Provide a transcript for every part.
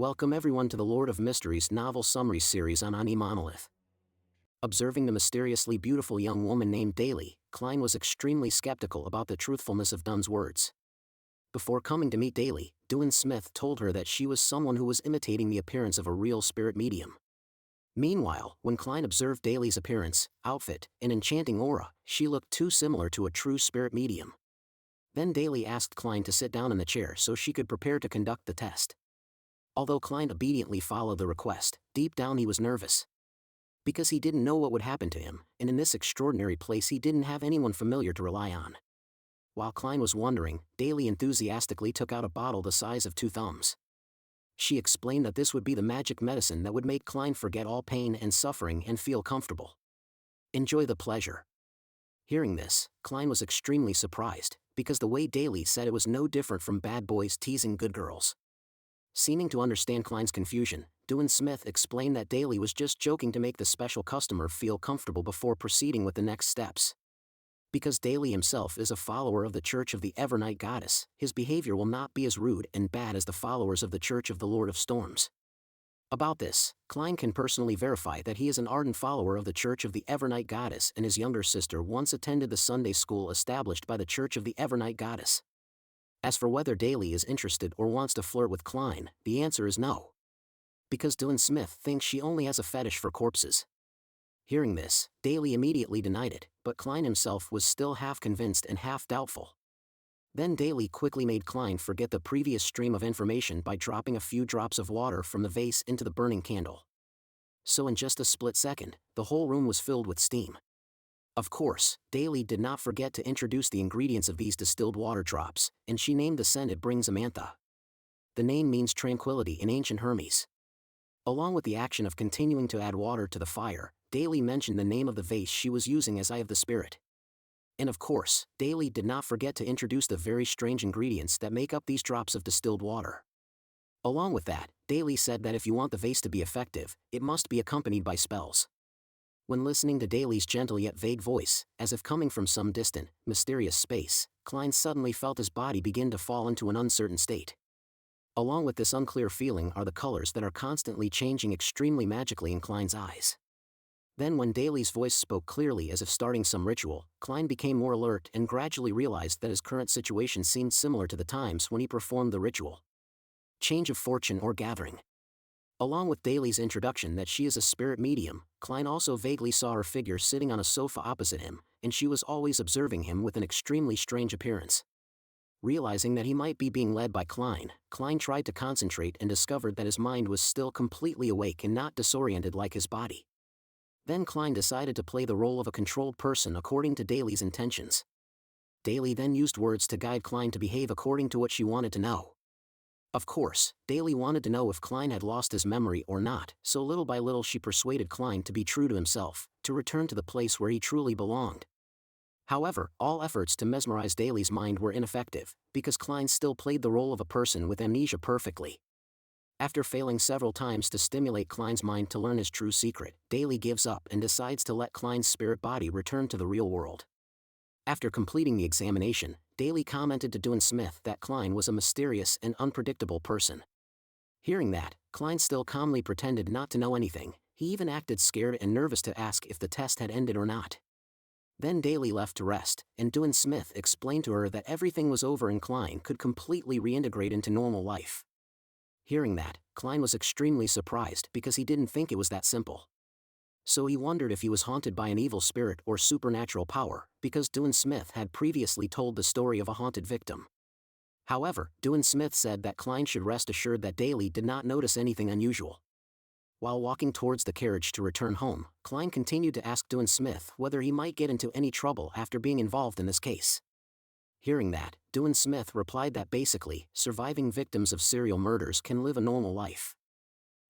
Welcome everyone to the Lord of Mysteries novel summary series on AniMonolith. Observing the mysteriously beautiful young woman named Daly, Klein was extremely skeptical about the truthfulness of Dunn's words. Before coming to meet Daly, Duane Smith told her that she was someone who was imitating the appearance of a real spirit medium. Meanwhile, when Klein observed Daly's appearance, outfit, and enchanting aura, she looked too similar to a true spirit medium. Then Daly asked Klein to sit down in the chair so she could prepare to conduct the test. Although Klein obediently followed the request, deep down he was nervous. Because he didn't know what would happen to him, and in this extraordinary place he didn't have anyone familiar to rely on. While Klein was wondering, Daly enthusiastically took out a bottle the size of 2 thumbs. She explained that this would be the magic medicine that would make Klein forget all pain and suffering and feel comfortable. Enjoy the pleasure. Hearing this, Klein was extremely surprised, because the way Daly said it was no different from bad boys teasing good girls. Seeming to understand Klein's confusion, Duane Smith explained that Daly was just joking to make the special customer feel comfortable before proceeding with the next steps. Because Daly himself is a follower of the Church of the Evernight Goddess, his behavior will not be as rude and bad as the followers of the Church of the Lord of Storms. About this, Klein can personally verify that he is an ardent follower of the Church of the Evernight Goddess, and his younger sister once attended the Sunday school established by the Church of the Evernight Goddess. As for whether Daly is interested or wants to flirt with Klein, the answer is no. Because Duane Smith thinks she only has a fetish for corpses. Hearing this, Daly immediately denied it, but Klein himself was still half convinced and half doubtful. Then Daly quickly made Klein forget the previous stream of information by dropping a few drops of water from the vase into the burning candle. So in just a split second, the whole room was filled with steam. Of course, Daly did not forget to introduce the ingredients of these distilled water drops, and she named the scent it brings Amantha. The name means tranquility in ancient Hermes. Along with the action of continuing to add water to the fire, Daly mentioned the name of the vase she was using as Eye of the Spirit. And of course, Daly did not forget to introduce the very strange ingredients that make up these drops of distilled water. Along with that, Daly said that if you want the vase to be effective, it must be accompanied by spells. When listening to Daly's gentle yet vague voice, as if coming from some distant, mysterious space, Klein suddenly felt his body begin to fall into an uncertain state. Along with this unclear feeling are the colors that are constantly changing extremely magically in Klein's eyes. Then when Daly's voice spoke clearly as if starting some ritual, Klein became more alert and gradually realized that his current situation seemed similar to the times when he performed the ritual. Change of fortune or gathering. Along with Daly's introduction that she is a spirit medium, Klein also vaguely saw her figure sitting on a sofa opposite him, and she was always observing him with an extremely strange appearance. Realizing that he might be being led by Klein tried to concentrate and discovered that his mind was still completely awake and not disoriented like his body. Then Klein decided to play the role of a controlled person according to Daly's intentions. Daly then used words to guide Klein to behave according to what she wanted to know. Of course, Daly wanted to know if Klein had lost his memory or not, so little by little she persuaded Klein to be true to himself, to return to the place where he truly belonged. However, all efforts to mesmerize Daly's mind were ineffective, because Klein still played the role of a person with amnesia perfectly. After failing several times to stimulate Klein's mind to learn his true secret, Daly gives up and decides to let Klein's spirit body return to the real world. After completing the examination, Daly commented to Duane Smith that Klein was a mysterious and unpredictable person. Hearing that, Klein still calmly pretended not to know anything. He even acted scared and nervous to ask if the test had ended or not. Then Daly left to rest, and Duane Smith explained to her that everything was over and Klein could completely reintegrate into normal life. Hearing that, Klein was extremely surprised because he didn't think it was that simple. So he wondered if he was haunted by an evil spirit or supernatural power, because Duane Smith had previously told the story of a haunted victim. However, Duane Smith said that Klein should rest assured that Daly did not notice anything unusual. While walking towards the carriage to return home, Klein continued to ask Duane Smith whether he might get into any trouble after being involved in this case. Hearing that, Duane Smith replied that basically, surviving victims of serial murders can live a normal life.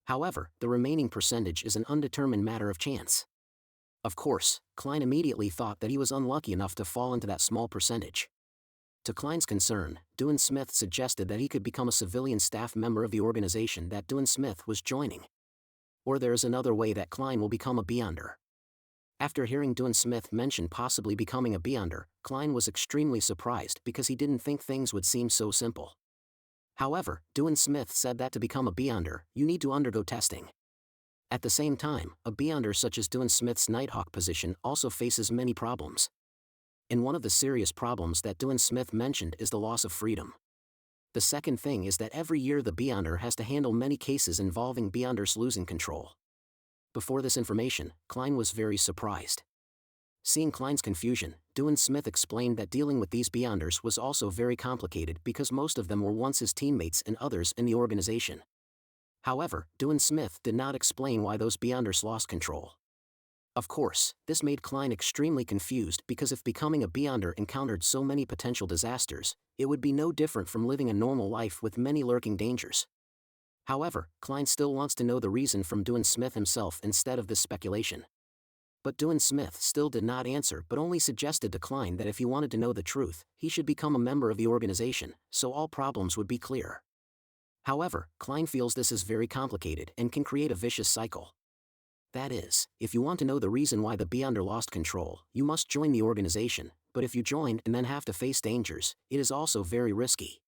However, the remaining percentage is an undetermined matter of chance. Of course, Klein immediately thought that he was unlucky enough to fall into that small percentage. To Klein's concern, Duane Smith suggested that he could become a civilian staff member of the organization that Duane Smith was joining. Or there is another way that Klein will become a Beyonder. After hearing Duane Smith mention possibly becoming a Beyonder, Klein was extremely surprised because he didn't think things would seem so simple. However, Dewin Smith said that to become a Beyonder, you need to undergo testing. At the same time, a Beyonder such as Dewin Smith's Nighthawk position also faces many problems. And one of the serious problems that Dewin Smith mentioned is the loss of freedom. The second thing is that every year the Beyonder has to handle many cases involving Beyonders losing control. Before this information, Klein was very surprised. Seeing Klein's confusion, Dewin Smith explained that dealing with these Beyonders was also very complicated because most of them were once his teammates and others in the organization. However, Dewin Smith did not explain why those Beyonders lost control. Of course, this made Klein extremely confused because if becoming a Beyonder encountered so many potential disasters, it would be no different from living a normal life with many lurking dangers. However, Klein still wants to know the reason from Dewin Smith himself instead of this speculation. But Dewin Smith still did not answer but only suggested to Klein that if he wanted to know the truth, he should become a member of the organization, so all problems would be clear. However, Klein feels this is very complicated and can create a vicious cycle. That is, if you want to know the reason why the Beyonder lost control, you must join the organization, but if you join and then have to face dangers, it is also very risky.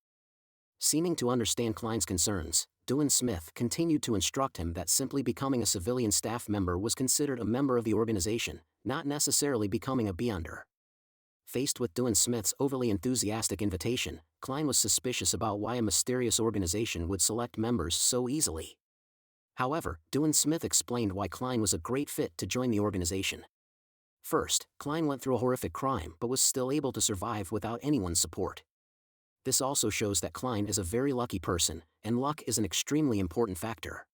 Seeming to understand Klein's concerns, Dewin Smith continued to instruct him that simply becoming a civilian staff member was considered a member of the organization, not necessarily becoming a Beyonder. Faced with Dewin Smith's overly enthusiastic invitation, Klein was suspicious about why a mysterious organization would select members so easily. However, Dewin Smith explained why Klein was a great fit to join the organization. First, Klein went through a horrific crime but was still able to survive without anyone's support. This also shows that Klein is a very lucky person, and luck is an extremely important factor.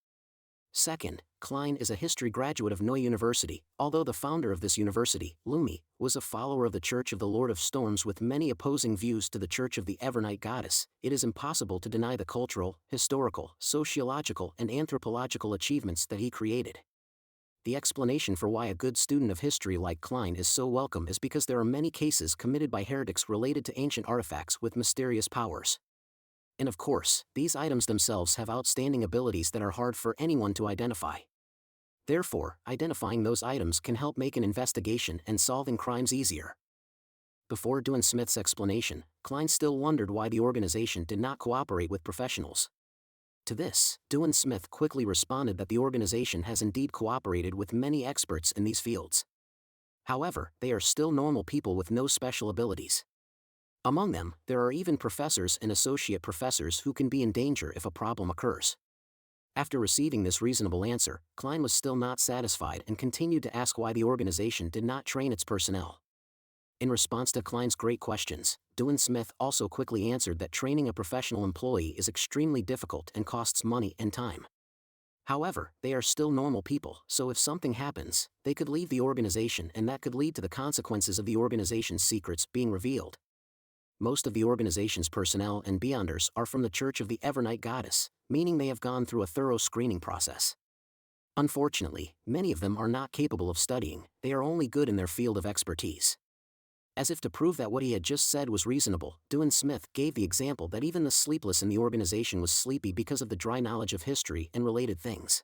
Second, Klein is a history graduate of Neuilly University, although the founder of this university, Lumi, was a follower of the Church of the Lord of Storms with many opposing views to the Church of the Evernight Goddess. It is impossible to deny the cultural, historical, sociological and anthropological achievements that he created. The explanation for why a good student of history like Klein is so welcome is because there are many cases committed by heretics related to ancient artifacts with mysterious powers. And of course, these items themselves have outstanding abilities that are hard for anyone to identify. Therefore, identifying those items can help make an investigation and solving crimes easier. Before Dewin Smith's explanation, Klein still wondered why the organization did not cooperate with professionals. To this, Dewin Smith quickly responded that the organization has indeed cooperated with many experts in these fields. However, they are still normal people with no special abilities. Among them, there are even professors and associate professors who can be in danger if a problem occurs. After receiving this reasonable answer, Klein was still not satisfied and continued to ask why the organization did not train its personnel. In response to Klein's great questions, Dewin Smith also quickly answered that training a professional employee is extremely difficult and costs money and time. However, they are still normal people, so if something happens, they could leave the organization and that could lead to the consequences of the organization's secrets being revealed. Most of the organization's personnel and Beyonders are from the Church of the Evernight Goddess, meaning they have gone through a thorough screening process. Unfortunately, many of them are not capable of studying, they are only good in their field of expertise. As if to prove that what he had just said was reasonable, Dewin Smith gave the example that even the sleepless in the organization was sleepy because of the dry knowledge of history and related things.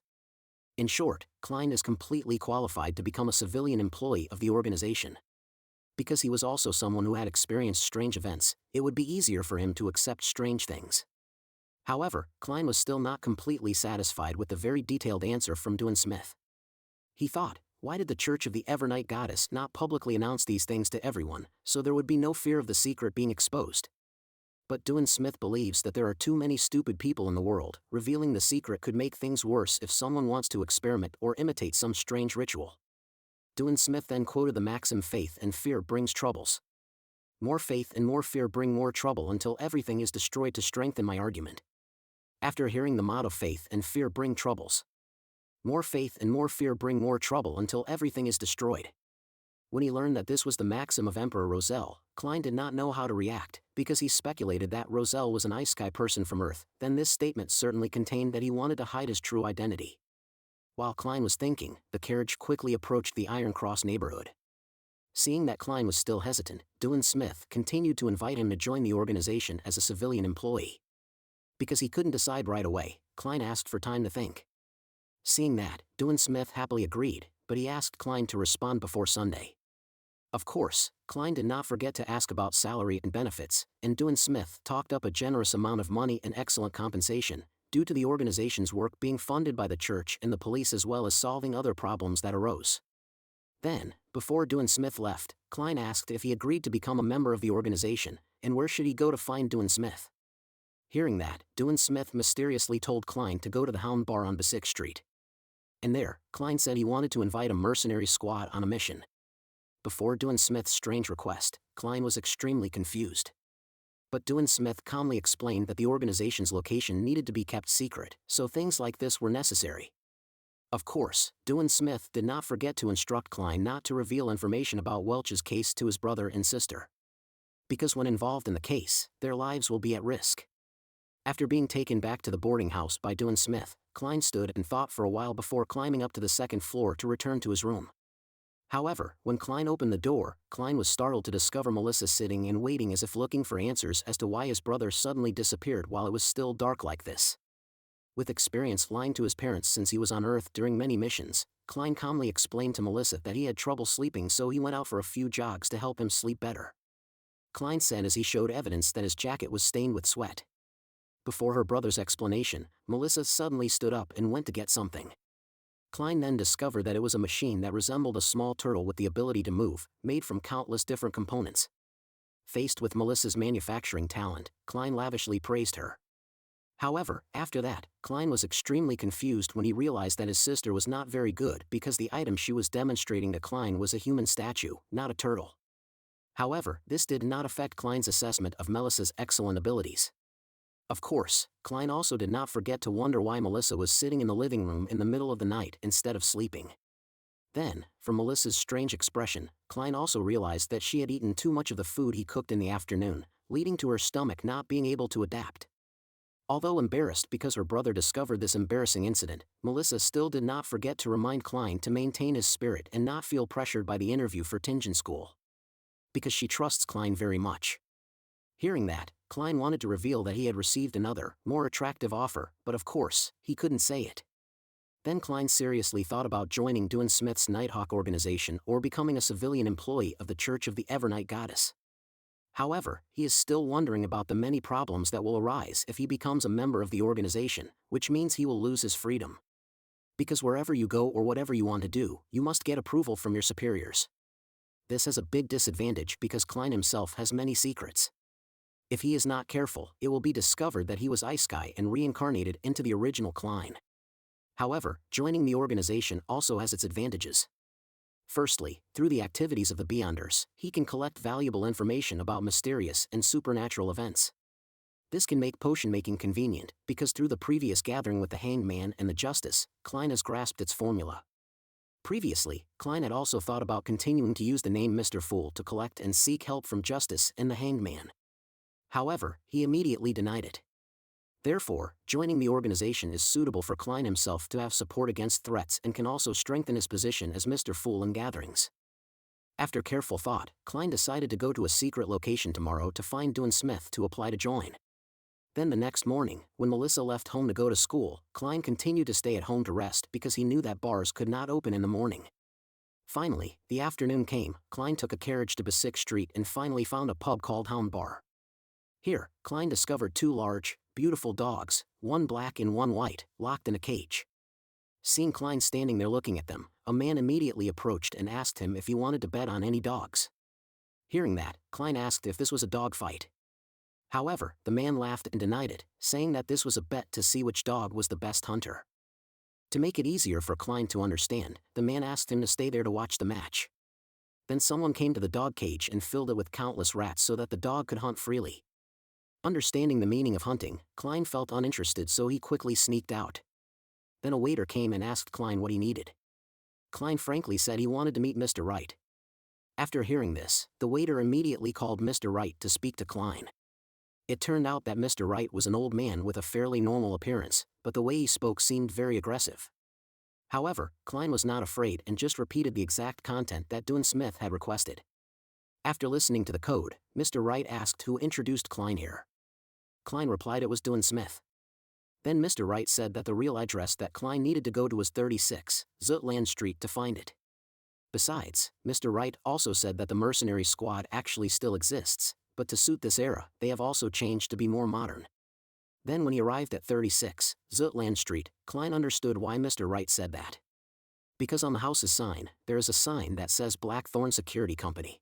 In short, Klein is completely qualified to become a civilian employee of the organization. Because he was also someone who had experienced strange events, it would be easier for him to accept strange things. However, Klein was still not completely satisfied with the very detailed answer from Dewin Smith. He thought, why did the Church of the Evernight Goddess not publicly announce these things to everyone, so there would be no fear of the secret being exposed? But Dewin Smith believes that there are too many stupid people in the world. Revealing the secret could make things worse if someone wants to experiment or imitate some strange ritual. Dewin Smith then quoted the maxim, faith and fear brings troubles. More faith and more fear bring more trouble until everything is destroyed to strengthen my argument. After hearing the motto faith and fear bring troubles. More faith and more fear bring more trouble until everything is destroyed. When he learned that this was the maxim of Emperor Roselle, Klein did not know how to react, because he speculated that Roselle was an ice sky person from Earth. Then this statement certainly contained that he wanted to hide his true identity. While Klein was thinking, the carriage quickly approached the Iron Cross neighborhood. Seeing that Klein was still hesitant, Dewin Smith continued to invite him to join the organization as a civilian employee. Because he couldn't decide right away, Klein asked for time to think. Seeing that, Dewin Smith happily agreed, but he asked Klein to respond before Sunday. Of course, Klein did not forget to ask about salary and benefits, and Dune Smith talked up a generous amount of money and excellent compensation, due to the organization's work being funded by the church and the police as well as solving other problems that arose. Then, before Dune Smith left, Klein asked if he agreed to become a member of the organization, and where should he go to find Dune Smith. Hearing that, Dune Smith mysteriously told Klein to go to the Hound Bar on Basic Street. And there, Klein said he wanted to invite a mercenary squad on a mission. Before Dune Smith's strange request, Klein was extremely confused. But Dune Smith calmly explained that the organization's location needed to be kept secret, so things like this were necessary. Of course, Dune Smith did not forget to instruct Klein not to reveal information about Welch's case to his brother and sister. Because when involved in the case, their lives will be at risk. After being taken back to the boarding house by Dune Smith, Klein stood and thought for a while before climbing up to the second floor to return to his room. However, when Klein opened the door, Klein was startled to discover Melissa sitting and waiting as if looking for answers as to why his brother suddenly disappeared while it was still dark like this. With experience lying to his parents since he was on Earth during many missions, Klein calmly explained to Melissa that he had trouble sleeping, so he went out for a few jogs to help him sleep better. Klein said as he showed evidence that his jacket was stained with sweat. Before her brother's explanation, Melissa suddenly stood up and went to get something. Klein then discovered that it was a machine that resembled a small turtle with the ability to move, made from countless different components. Faced with Melissa's manufacturing talent, Klein lavishly praised her. However, after that, Klein was extremely confused when he realized that his sister was not very good because the item she was demonstrating to Klein was a human statue, not a turtle. However, this did not affect Klein's assessment of Melissa's excellent abilities. Of course, Klein also did not forget to wonder why Melissa was sitting in the living room in the middle of the night instead of sleeping. Then, from Melissa's strange expression, Klein also realized that she had eaten too much of the food he cooked in the afternoon, leading to her stomach not being able to adapt. Although embarrassed because her brother discovered this embarrassing incident, Melissa still did not forget to remind Klein to maintain his spirit and not feel pressured by the interview for Tingen School. Because she trusts Klein very much. Hearing that, Klein wanted to reveal that he had received another, more attractive offer, but of course, he couldn't say it. Then Klein seriously thought about joining Dune Smith's Nighthawk organization or becoming a civilian employee of the Church of the Evernight Goddess. However, he is still wondering about the many problems that will arise if he becomes a member of the organization, which means he will lose his freedom. Because wherever you go or whatever you want to do, you must get approval from your superiors. This has a big disadvantage because Klein himself has many secrets. If he is not careful, it will be discovered that he was Ice Guy and reincarnated into the original Klein. However, joining the organization also has its advantages. Firstly, through the activities of the Beyonders, he can collect valuable information about mysterious and supernatural events. This can make potion making convenient, because through the previous gathering with the Hanged Man and the Justice, Klein has grasped its formula. Previously, Klein had also thought about continuing to use the name Mr. Fool to collect and seek help from Justice and the Hanged Man. However, he immediately denied it. Therefore, joining the organization is suitable for Klein himself to have support against threats and can also strengthen his position as Mr. Fool in gatherings. After careful thought, Klein decided to go to a secret location tomorrow to find Dune Smith to apply to join. Then the next morning, when Melissa left home to go to school, Klein continued to stay at home to rest because he knew that bars could not open in the morning. Finally, the afternoon came. Klein took a carriage to Basic Street and finally found a pub called Hound Bar. Here, Klein discovered two large, beautiful dogs, one black and one white, locked in a cage. Seeing Klein standing there looking at them, a man immediately approached and asked him if he wanted to bet on any dogs. Hearing that, Klein asked if this was a dog fight. However, the man laughed and denied it, saying that this was a bet to see which dog was the best hunter. To make it easier for Klein to understand, the man asked him to stay there to watch the match. Then someone came to the dog cage and filled it with countless rats so that the dog could hunt freely. Understanding the meaning of hunting, Klein felt uninterested, so he quickly sneaked out. Then a waiter came and asked Klein what he needed. Klein frankly said he wanted to meet Mr. Wright. After hearing this, the waiter immediately called Mr. Wright to speak to Klein. It turned out that Mr. Wright was an old man with a fairly normal appearance, but the way he spoke seemed very aggressive. However, Klein was not afraid and just repeated the exact content that Dune Smith had requested. After listening to the code, Mr. Wright asked who introduced Klein here. Klein replied it was Dune Smith. Then Mr. Wright said that the real address that Klein needed to go to was 36, Zutland Street to find it. Besides, Mr. Wright also said that the mercenary squad actually still exists, but to suit this era, they have also changed to be more modern. Then when he arrived at 36, Zutland Street, Klein understood why Mr. Wright said that. Because on the house's sign, there is a sign that says Blackthorn Security Company.